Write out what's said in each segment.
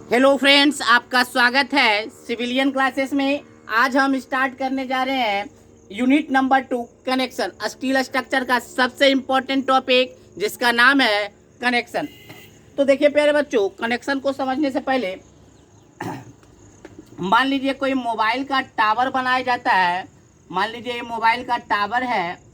Hello friends, आपका स्वागत है सिविलियन क्लासेस में। आज हम स्टार्ट करने जा रहे हैं unit number 2 connection, steel structure का सबसे इम्पोर्टेंट टॉपिक जिसका नाम है कनेक्शन। तो देखिए प्यारे बच्चों, कनेक्शन को समझने से पहले मान लीजिए कोई मोबाइल का टावर बनाया जाता है। मान लीजिए ये मोबाइल का टावर है।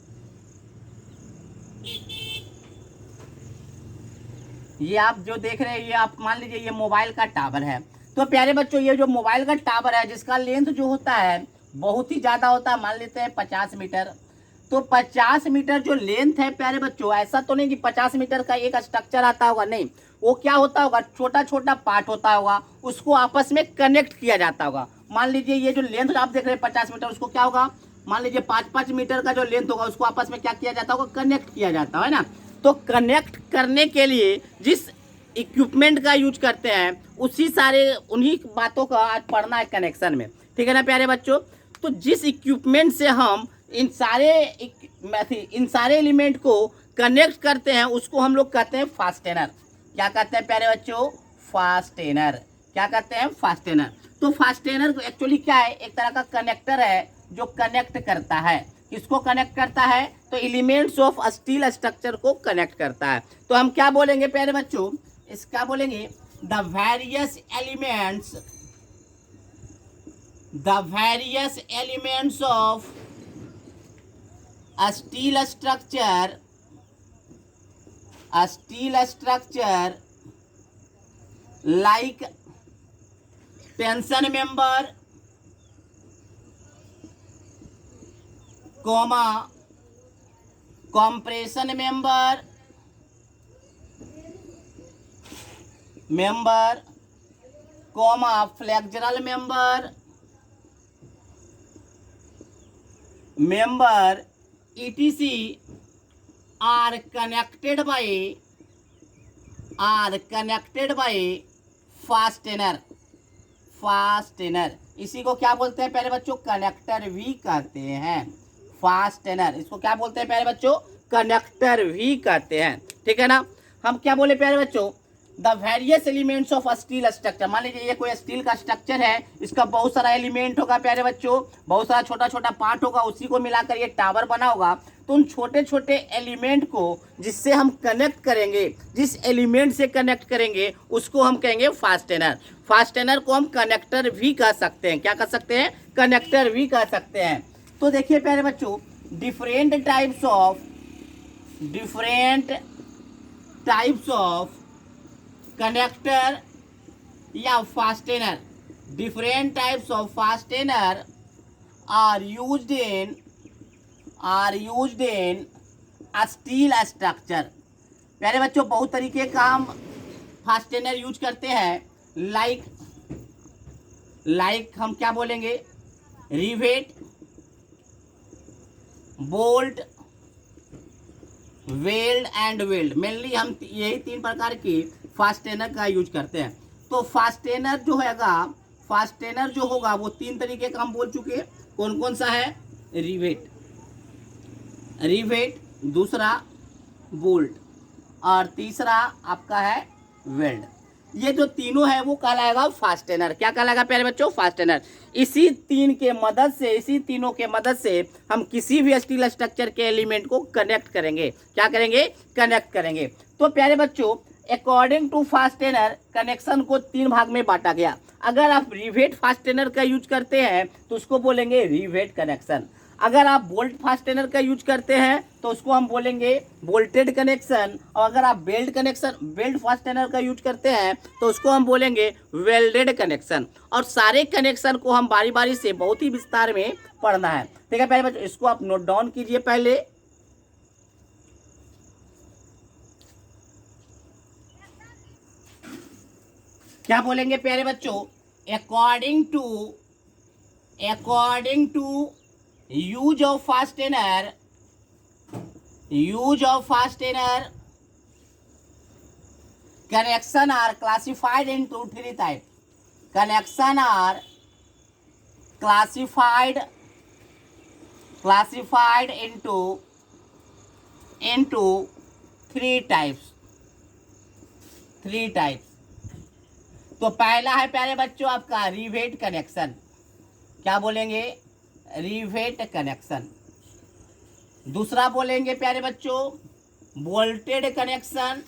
ये आप जो देख रहे हैं, ये आप मान लीजिए ये मोबाइल का टावर है। तो प्यारे बच्चों, ये जो मोबाइल का टावर है जिसका लेंथ जो होता है बहुत ही ज़्यादा होता है, मान लेते हैं 50 मीटर। तो 50 मीटर जो लेंथ है प्यारे बच्चों, ऐसा तो नहीं कि 50 मीटर का एक स्ट्रक्चर आता होगा, नहीं। वो क्या होता होगा, छोटा छोटा पार्ट होता होगा, उसको आपस में कनेक्ट किया जाता होगा। मान लीजिए ये जो लेंथ आप देख रहे हैं 50 मीटर, उसको क्या होगा, मान लीजिए 5-5 मीटर का जो लेंथ होगा उसको आपस में क्या किया जाता होगा, कनेक्ट किया जाता है ना। तो कनेक्ट करने के लिए जिस इक्विपमेंट का यूज करते हैं उसी सारे उन्हीं बातों का आज पढ़ना है कनेक्शन में, ठीक है ना प्यारे बच्चों। तो जिस इक्विपमेंट से हम इन सारे एलिमेंट को कनेक्ट करते हैं उसको हम लोग कहते हैं फास्टेनर। क्या कहते हैं प्यारे बच्चों, फास्टेनर। क्या कहते हैं, फास्टेनर। तो फास्टेनर एक्चुअली क्या है, एक तरह का कनेक्टर है जो कनेक्ट करता है। किसको कनेक्ट करता है, तो एलिमेंट्स ऑफ स्टील स्ट्रक्चर को कनेक्ट करता है। तो हम क्या बोलेंगे प्यारे बच्चों, इसका बोलेंगे the various elements of steel structure like tension member, comma compression member, comma flexural member etc are connected by फास्टेनर। इसी को क्या बोलते हैं प्यारे बच्चों, कनेक्टर भी कहते हैं। फास्टेनर, इसको क्या बोलते हैं प्यारे बच्चों, कनेक्टर भी कहते हैं, ठीक है ना। हम क्या बोले प्यारे बच्चों, the various elements of steel structure. मान लीजिए ये कोई स्टील का स्ट्रक्चर है, इसका बहुत सारा एलिमेंट होगा प्यारे बच्चों, बहुत सारा छोटा छोटा पार्ट होगा, उसी को मिलाकर ये टावर बना होगा। तो उन छोटे छोटे एलिमेंट को जिससे हम कनेक्ट करेंगे, जिस एलिमेंट से कनेक्ट करेंगे उसको हम कहेंगे फास्टेनर। फास्टेनर को हम कनेक्टर भी कह सकते हैं। क्या कह सकते हैं, कनेक्टर भी कह सकते हैं। तो देखिए प्यारे बच्चों, डिफरेंट टाइप्स ऑफ कनेक्टर या fastener, different types of fastener are used in steel structure. प्यारे बच्चों, बहुत तरीके का हम फास्टेनर यूज करते हैं। लाइक हम क्या बोलेंगे, rivet, bolt, weld and weld. Mainly हम यही 3 प्रकार की फास्टेनर का यूज करते हैं। तो फास्टेनर जो होगा वो 3 तरीके का हम बोल चुके हैं। कौन कौन सा है, रिवेट, दूसरा बोल्ट, और तीसरा आपका है वेल्ड। ये जो तीनों है वो कहलाएगा फास्टेनर। क्या कहलाएगा प्यारे बच्चों, फास्टेनर। इसी तीनों के मदद से हम किसी भी स्टील स्ट्रक्चर के एलिमेंट को कनेक्ट करेंगे। क्या करेंगे, कनेक्ट करेंगे। तो प्यारे बच्चों, अकॉर्डिंग टू फास्टेनर कनेक्शन को 3 भाग में बांटा गया। अगर आप रिवेट फास्टेनर का यूज करते हैं तो उसको बोलेंगे रिवेट कनेक्शन। अगर आप बोल्ट फास्टेनर का यूज करते हैं तो उसको हम बोलेंगे बोल्टेड कनेक्शन। और अगर आप बेल्ट फास्टेनर का यूज करते हैं तो उसको हम बोलेंगे वेल्डेड कनेक्शन। और सारे कनेक्शन को हम बारी बारी से बहुत ही विस्तार में पढ़ना है, ठीक है पहले बच्चों। इसको आप नोट डाउन कीजिए पहले। क्या बोलेंगे प्यारे बच्चों, according to use of fastener connection are classified into 3 types. Connection are classified into 3 types. तो पहला है प्यारे बच्चों आपका रिवेट कनेक्शन, क्या बोलेंगे, रिवेट कनेक्शन। दूसरा बोलेंगे प्यारे बच्चों वोल्टेड कनेक्शन,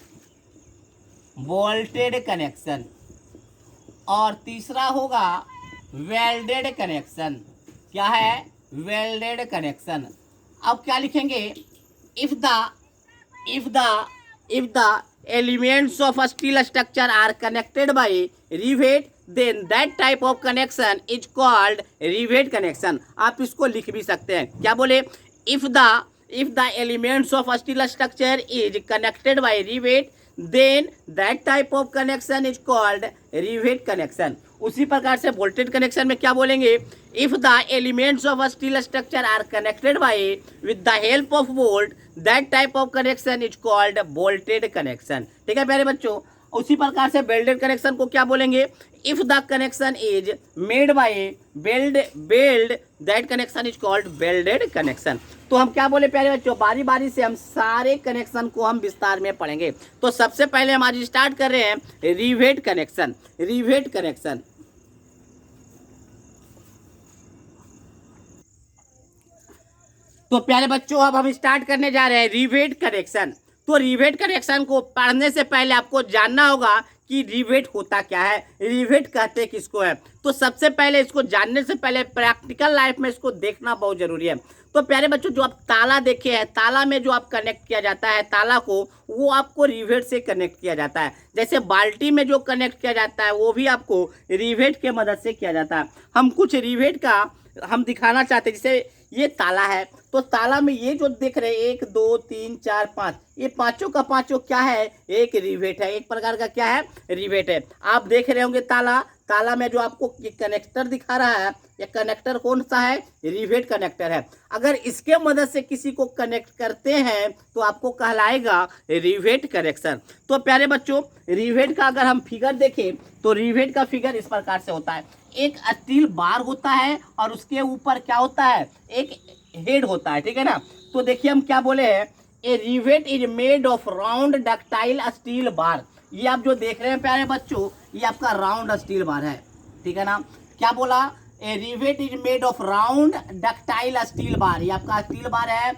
वोल्टेड कनेक्शन। और तीसरा होगा वेल्डेड कनेक्शन, क्या है, वेल्डेड कनेक्शन। अब क्या लिखेंगे, if the if the if the elements of a steel structure are connected by rivet, then that type of connection is called rivet connection। आप इसको लिख भी सकते हैं, क्या बोले, if the elements of a steel structure is connected by rivet, then that type of connection is called rivet connection। उसी प्रकार से वोल्टेज कनेक्शन में क्या बोलेंगे, if the elements of a steel structure are connected by with the help of bolt, that type of connection is called bolted connection. ठीक है प्यारे बच्चों। उसी प्रकार से वेल्डेड कनेक्शन को क्या बोलेंगे, if the connection is made by weld that connection is called welded connection. तो हम क्या बोले प्यारे बच्चों, बारी बारी से हम सारे कनेक्शन को हम विस्तार में पढ़ेंगे। तो सबसे पहले हम आज स्टार्ट कर रहे हैं रिवेट कनेक्शन। रिवेट कनेक्शन, तो प्यारे बच्चों अब हम स्टार्ट करने जा रहे हैं रिवेट कनेक्शन। तो रिवेट कनेक्शन को पढ़ने से पहले आपको जानना होगा कि रिवेट होता क्या है, रिवेट कहते किसको है। तो सबसे पहले इसको जानने से पहले प्रैक्टिकल लाइफ में इसको देखना बहुत जरूरी है। तो प्यारे बच्चों जो आप ताला देखे हैं, ताला में जो आप कनेक्ट किया जाता है ताला को, वो आपको रिवेट से कनेक्ट किया जाता है। जैसे बाल्टी में जो कनेक्ट किया जाता है वो भी आपको रिवेट के मदद से किया जाता है। हम कुछ रिवेट का हम दिखाना चाहते हैं, जैसे ये ताला है, तो ताला में ये जो देख रहे हैं 1 2 3 4 5, ये पांचों का पांचों क्या है, एक रिवेट है, एक प्रकार का क्या है, रिवेट है। आप देख रहे होंगे ताला, ताला में जो आपको ये कनेक्टर दिखा रहा है, ये कनेक्टर कौन सा है, रिवेट कनेक्टर है। अगर इसके मदद से किसी को कनेक्ट करते हैं तो आपको कहलाएगा रिवेट कनेक्शन। तो प्यारे बच्चों रिवेट का अगर हम फिगर देखें तो रिवेट का फिगर इस प्रकार से होता है, एक स्टील बार होता है और उसके ऊपर क्या होता है, एक हेड होता है, ठीक है ना। तो देखिए हम क्या बोले हैं, a rivet is made of round ductile steel bar. ये आप जो देख रहे हैं प्यारे बच्चों, ये आपका राउंड स्टील बार है, ठीक है ना। क्या बोला, a rivet is made of round ductile steel bar, ये आपका स्टील बार है,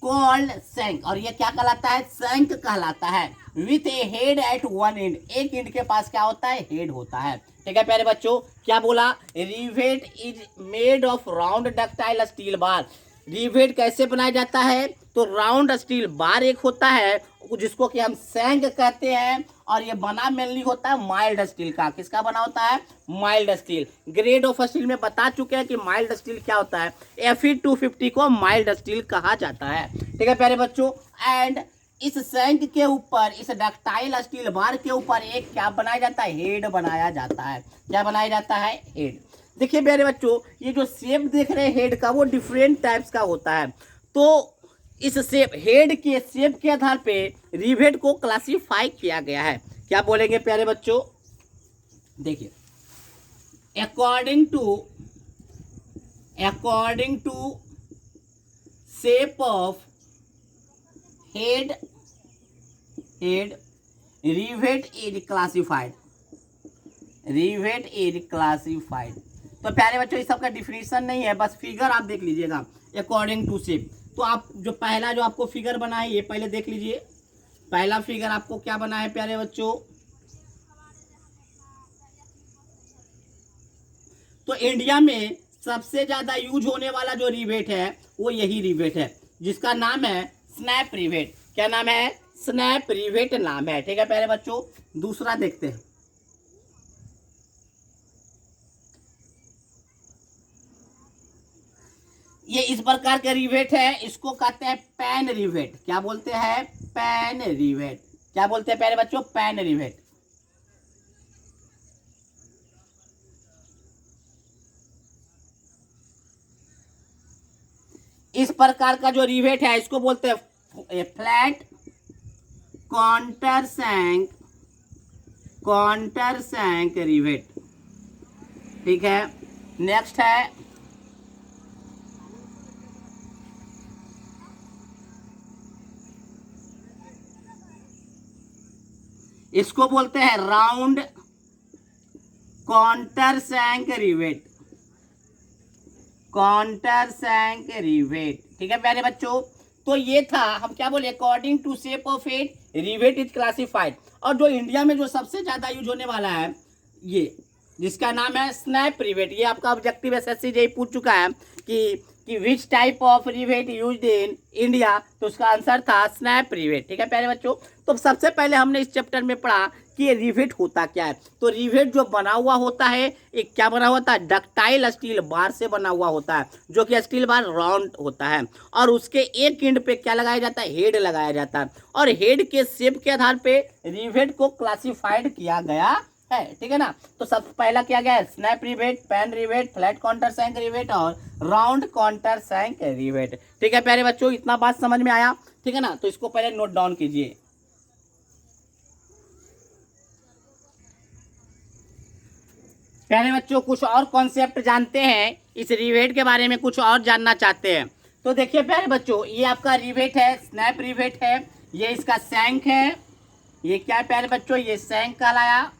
कॉल्ड शैंक, और ये क्या कहलाता है, शैंक कहलाता है, with A head at one and, एक एंड के पास क्या होता है, हेड होता है। ठीक है प्यारे बच्चों, क्या बोला, rivet is made of round ductile steel bar. Rivet कैसे बनाया जाता है, तो राउंड स्टील बार एक होता है जिसको कि हम शैंक कहते हैं, और ये बना मेनली होता है माइल्ड स्टील का। किसका बना होता है, mild steel. Grade of steel में बता चुके हैं कि माइल्ड स्टील क्या होता है, Fe250 को माइल्ड स्टील कहा जाता है। ठीक है प्यारे बच्चों, एंड इस शैंक के ऊपर, इस डक्टाइल स्टील बार के ऊपर एक क्या बनाया जाता है, हेड बनाया जाता है। क्या बनाया जाता है, हेड। देखिए प्यारे बच्चों ये जो शेप देख रहे हैं हेड का, वो डिफरेंट टाइप्स का होता है। तो इस शेप, हेड के शेप के आधार पे रिवेट को क्लासिफाई किया गया है। क्या बोलेंगे प्यारे बच्चों, देखिए according to shape of head rivet is classified. Rivet is classified. तो प्यारे बच्चों इस सबका डिफिनीशन नहीं है, बस फिगर आप देख लीजिएगा अकॉर्डिंग टू शेप। तो आप जो पहला जो आपको फिगर बना है ये पहले देख लीजिए। पहला फिगर आपको क्या बना है प्यारे बच्चों, तो इंडिया में सबसे ज्यादा यूज होने वाला जो रिवेट है वो यही रिवेट है, जिसका नाम है स्नैप रिवेट। क्या नाम है, स्नैप रिवेट नाम है। ठीक है प्यारे बच्चों, दूसरा देखते हैं। ये इस प्रकार का रिवेट है, इसको कहते हैं पैन रिवेट। क्या बोलते हैं, पैन रिवेट। क्या बोलते हैं प्यारे बच्चों, पैन रिवेट। इस प्रकार का जो रिवेट है इसको बोलते हैं फ्लैट काउंटर सैंक रिवेट। ठीक है, नेक्स्ट है इसको बोलते हैं round countersunk rivet, countersunk rivet. ठीक है प्यारे बच्चों, तो ये था, हम क्या बोले, according to shape of it rivet is classified. और जो इंडिया में जो सबसे ज्यादा यूज होने वाला है ये, जिसका नाम है स्नैप रिवेट। ये आपका ऑब्जेक्टिव एसएससी जेईई पूछ चुका है कि which type of rivet used in India, तो उसका आंसर था स्नैप रिवेट। ठीक है प्यारे बच्चों, तो सबसे पहले हमने इस चैप्टर में पढ़ा कि ये रिवेट होता क्या है। तो रिवेट जो बना हुआ होता है, एक क्या बना हुआ होता है, डक्टाइल स्टील बार से बना हुआ होता है, जो कि स्टील बार राउंड होता है, और उसके एक एंड पे क्या लगाया जाता है, हेड लगाया जाता है, और हेड के शेप के आधार पे रिवेट को क्लासिफाइड किया गया है। ठीक है ना, तो सबसे पहला किया गया है snap rivet, pan rivet, flat countersunk rivet और राउंड काउंटर सैंक रिवेट। ठीक है प्यारे बच्चों, इतना बात समझ में आया। ठीक है ना, तो इसको पहले नोट डाउन कीजिए। प्यारे बच्चों, कुछ और कॉन्सेप्ट जानते हैं, इस रिवेट के बारे में कुछ और जानना चाहते हैं। तो देखिए प्यारे बच्चों, ये आपका रिवेट है, स्नैप रिवेट है, ये इसका सैंक है, ये क्या है प्यारे बच्चों, ये सैंक कहलाया,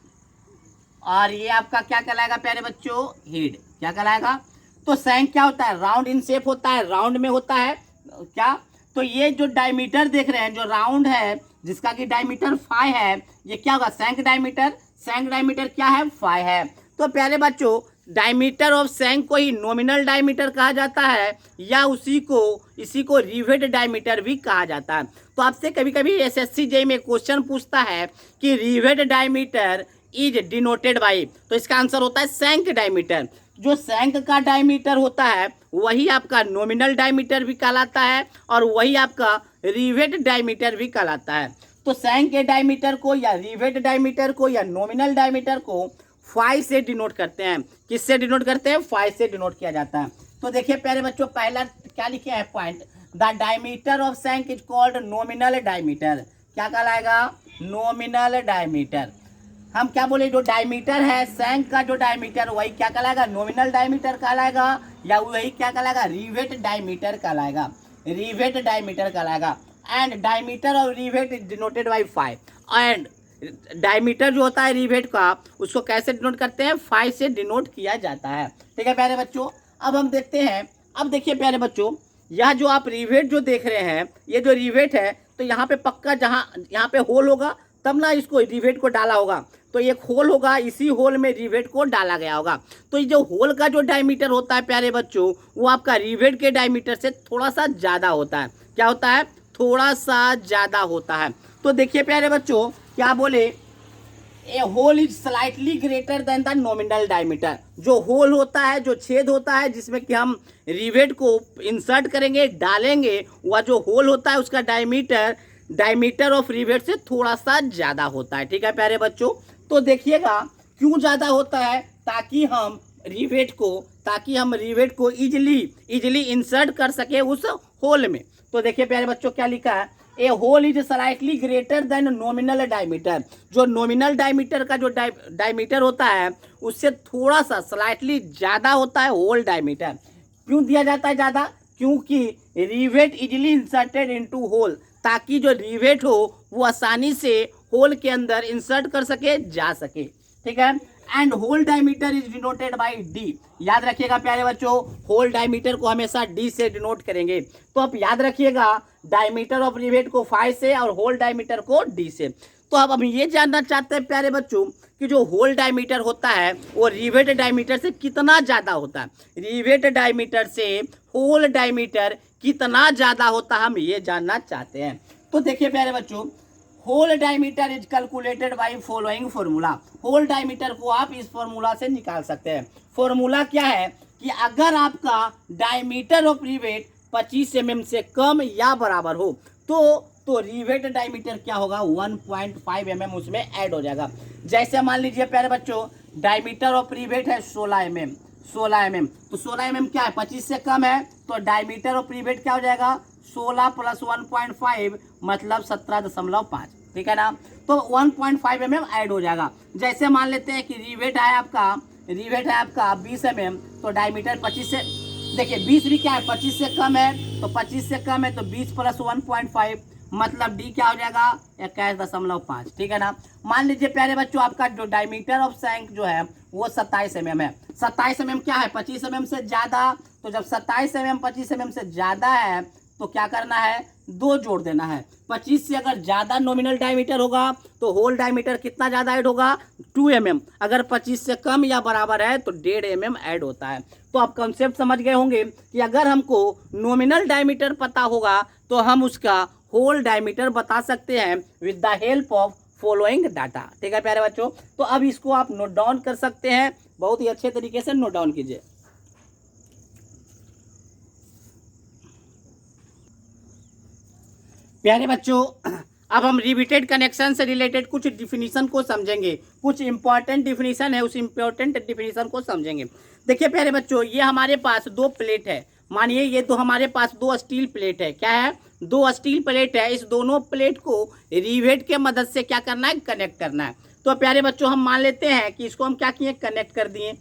और ये आपका क्या कहलाएगा प्यारे बच्चों, हेड। क्या कहलाएगा, तो सैंक क्या होता है, राउंड इन शेप होता है, राउंड में होता है क्या, तो ये जो डायमीटर देख रहे हैं, जो राउंड है, जिसका कि डायमीटर 5 है, ये क्या होगा, सैंक डायमीटर। सैंक डायमीटर क्या है, 5 है। तो प्यारे बच्चों, डायमीटर ऑफ सैंक को ही नॉमिनल डायमीटर कहा जाता है, या इसी को रिवेट डायमीटर भी कहा जाता है। तो आपसे कभी कभी एसएससी जेईई में क्वेश्चन पूछता है कि rivet diameter is denoted by, तो इसका आंसर होता है सैंक डायमीटर। जो सैंक का डायमीटर होता है वही आपका नॉमिनल डायमीटर भी कहलाता है, और वही आपका रिवेट डायमीटर भी कहलाता है। तो सैंक के डायमीटर को या रिवेट डायमीटर को या नॉमिनल डायमीटर को 5 से डिनोट करते हैं। किससे डिनोट करते हैं, 5 से डिनोट किया जाता है। तो देखिए प्यारे बच्चों, पहला क्या लिखे हैं point, the diameter of shank is called nominal diameter. क्या कहलाएगा, नॉमिनल डायमीटर। हम क्या बोले, जो डायमीटर है सैंक का, जो डायमीटर वही क्या कहलाएगा, नॉमिनल डायमीटर कहलाएगा, या वही क्या कहलाएगा, रिवेट डायमीटर कहलाएगा, रिवेट डायमीटर कहलाएगा। And diameter of rivet is denoted by 5। And diameter जो होता है रिवेट का, उसको कैसे डिनोट करते हैं, 5 से डिनोट किया जाता है। ठीक है प्यारे बच्चों, अब हम देखते हैं, अब देखिए प्यारे बच्चों, यह जो आप रिवेट जो देख रहे हैं, ये जो रिवेट है, तो यहाँ पे पक्का जहाँ यहाँ पे होल होगा तब ना इसको रिवेट को डाला होगा, तो एक होल होगा, इसी होल में रिवेट को डाला गया होगा। तो ये जो होल का जो डायमीटर होता है प्यारे बच्चों, वो आपका रिवेट के डायमीटर से थोड़ा सा ज़्यादा होता है। क्या होता है, थोड़ा सा ज़्यादा होता है। तो देखिए प्यारे बच्चों, क्या बोले, a hole is slightly greater than the nominal diameter. जो होल होता है, जो छेद होता है जिसमें कि हम रिवेट को इंसर्ट करेंगे, डालेंगे, वह जो होल होता है उसका डायमीटर ऑफ रिवेट से थोड़ा सा ज़्यादा होता है। ठीक है प्यारे बच्चों, तो देखिएगा क्यों ज़्यादा होता है, ताकि हम रिवेट को इजिली इंसर्ट कर सके उस होल में। तो देखिए प्यारे बच्चों क्या लिखा है, a hole is slightly greater than nominal diameter. जो नॉमिनल डायमीटर का जो डायमीटर होता है उससे थोड़ा सा स्लाइटली ज़्यादा होता है होल डायमीटर। क्यों दिया जाता है ज़्यादा, क्योंकि rivet easily inserted into hole, ताकि जो रिवेट हो वो आसानी से होल के अंदर इंसर्ट कर सके, जा सके। ठीक है, and hole diameter is denoted by D. याद रखिएगा प्यारे बच्चों, होल डायमीटर को हमेशा डी से डिनोट करेंगे। तो आप याद रखिएगा, डायमीटर ऑफ रिवेट को 5 से और होल डायमीटर को डी से। तो अब हम ये जानना चाहते हैं प्यारे बच्चों कि जो होल डायमीटर होता है वो रिवेट डायमीटर से कितना ज़्यादा होता है, रिवेट डायमीटर से होल डायमीटर कितना ज़्यादा होता है, हम ये जानना चाहते हैं। तो देखिए प्यारे बच्चों, hole diameter is calculated by following formula. Hole diameter को आप इस फॉर्मूला से निकाल सकते हैं। फॉर्मूला क्या है कि अगर आपका डायमीटर ऑफ रिवेट 25 mm से कम या बराबर हो तो रिवेट डायमीटर क्या होगा, 1.5 mm उसमें ऐड हो जाएगा। जैसे मान लीजिए प्यारे बच्चों, डायमीटर ऑफ रिवेट है 16 mm, तो 16 mm क्या है, 25 से कम है, तो डायमीटर ऑफ रिवेट क्या हो जाएगा, 16 + 1.5 मतलब 17.5। ठीक है ना, तो 1.5 mm ऐड हो जाएगा। जैसे मान लेते हैं कि रिवेट है आपका 20 mm, तो डायमीटर 25 से, देखिए 20 भी क्या है, 25 से कम है, तो 25 से कम है तो 20 + 1.5 मतलब डी क्या हो जाएगा, 21.5। ठीक है ना। मान लीजिए प्यारे बच्चों, आपका जो डायमीटर ऑफ सैंक जो है वो 27 mm है। 27 mm क्या है, 25 mm से ज़्यादा। तो जब 27 mm 25 mm से ज़्यादा है तो क्या करना है, 2 जोड़ देना है। 25 से अगर ज़्यादा नॉमिनल डायमीटर होगा तो होल डायमीटर कितना ज़्यादा ऐड होगा, 2 mm। अगर 25 से कम या बराबर है तो 1.5 mm ऐड होता है। तो आप कंसेप्ट समझ गए होंगे कि अगर हमको नॉमिनल डायमीटर पता होगा तो हम उसका होल डायमीटर बता सकते हैं with the help of following data. ठीक है प्यारे बच्चों, तो अब इसको आप नोट डाउन कर सकते हैं, बहुत ही अच्छे तरीके से नोट डाउन कीजिए। प्यारे बच्चों, अब हम रिपीटेड कनेक्शन से रिलेटेड कुछ डिफिनीशन को समझेंगे, कुछ इंपॉर्टेंट डिफिनीशन है, उस इंपॉर्टेंट डिफिनीशन को समझेंगे। देखिए प्यारे बच्चों, ये हमारे पास 2 प्लेट है, मानिए ये तो हमारे पास 2 स्टील प्लेट है। क्या है, 2 स्टील प्लेट है। इस दोनों प्लेट को रिवेट के मदद से क्या करना है, कनेक्ट करना है। तो प्यारे बच्चों हम मान लेते हैं कि इसको हम क्या किए, कनेक्ट कर दिए।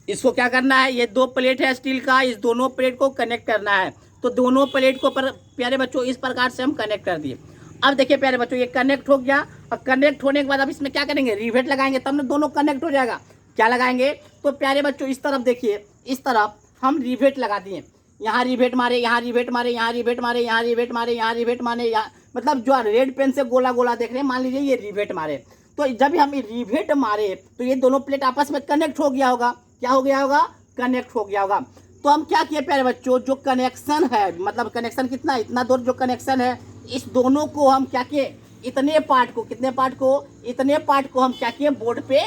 इसको क्या करना है, ये 2 प्लेट है स्टील का, इस दोनों प्लेट को कनेक्ट करना है। तो दोनों प्लेट को प्यारे बच्चों इस प्रकार से हम कनेक्ट कर दिए। अब देखिए प्यारे बच्चों, ये कनेक्ट हो गया। और कनेक्ट होने के बाद अब इसमें क्या करेंगे, रिवेट लगाएंगे, तब ना दोनों कनेक्ट हो जाएगा। क्या लगाएंगे, तो प्यारे बच्चों इस तरफ देखिए, इस तरफ हम रिवेट लगा दिए। यहाँ रिवेट मारे, यहाँ रिवेट मारे, यहाँ रिवेट मारे, यहाँ रिवेट मारे, यहाँ रिवेट मारे, यहाँ मतलब जो रेड पेन से गोला गोला देख रहे हैं, मान लीजिए ये रिवेट मारे। तो जब हम रिवेट मारे तो ये दोनों प्लेट आपस में कनेक्ट हो गया होगा। क्या हो गया होगा, कनेक्ट हो गया होगा। तो हम क्या किए प्यारे बच्चों, जो कनेक्शन है, मतलब कनेक्शन कितना, इतना दूर जो कनेक्शन है, इस दोनों को हम क्या किए, इतने पार्ट को, कितने पार्ट को, इतने पार्ट को हम क्या किए, बोर्ड पे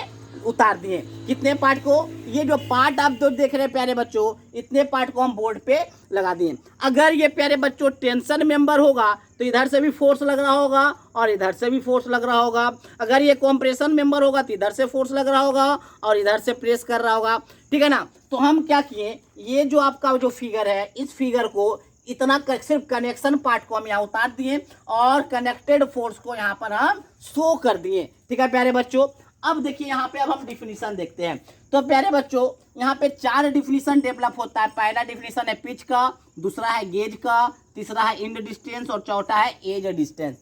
उतार दिए। कितने पार्ट को, ये जो पार्ट आप दो देख रहे हैं प्यारे बच्चों, इतने पार्ट को हम बोर्ड पे लगा दिए। अगर ये प्यारे बच्चों टेंशन मेंबर होगा तो इधर से भी फोर्स लग रहा होगा और इधर से भी फोर्स लग रहा होगा। अगर ये कॉम्प्रेशन मेंबर होगा तो इधर से फोर्स लग रहा होगा और इधर से प्रेस कर रहा होगा। ठीक है ना। तो हम क्या किए, ये जो आपका जो फिगर है, इस फिगर को इतना सिर्फ कनेक्शन पार्ट को हम यहाँ उतार दिए और कनेक्टेड फोर्स को यहाँ पर हम शो कर दिए। ठीक है प्यारे बच्चों। अब देखिए यहाँ पे अब हम डिफिनीशन देखते हैं। तो प्यारे बच्चों यहाँ पे 4 डिफिनीशन डेवलप होता है। पहला डिफिनीशन है पिच का, दूसरा है गेज का, तीसरा है इंड डिस्टेंस और चौथा है एज डिस्टेंस।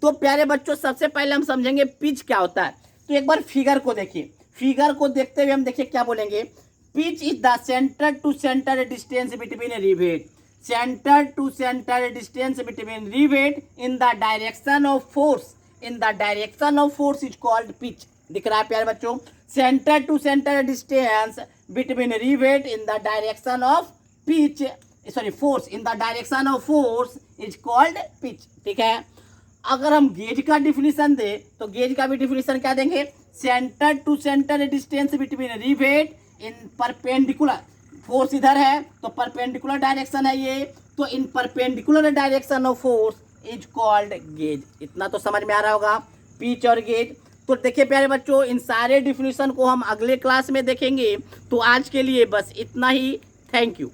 तो प्यारे बच्चों सबसे पहले हम समझेंगे पिच क्या होता है। तो एक बार फिगर को देखिए, फिगर को देखते हुए हम देखिए क्या बोलेंगे, pitch is the centre to centre distance between rivet, centre to centre distance between rivet in the direction of force, in the direction of force is called pitch. दिख रहा है प्यारे बच्चों, centre to centre distance between rivet in the direction of pitch, sorry force, in the direction of force is called pitch. ठीक है। अगर हम gauge का डिफिनीशन दे तो गेज का भी डिफिनीशन क्या देंगे, centre to centre distance between rivet in perpendicular, force इधर है तो परपेंडिकुलर डायरेक्शन है ये, तो in perpendicular direction of force is called gauge. इतना तो समझ में आ रहा होगा, पिच और गेज। तो देखिए प्यारे बच्चों इन सारे डिफिनीशन को हम अगले क्लास में देखेंगे। तो आज के लिए बस इतना ही। Thank you.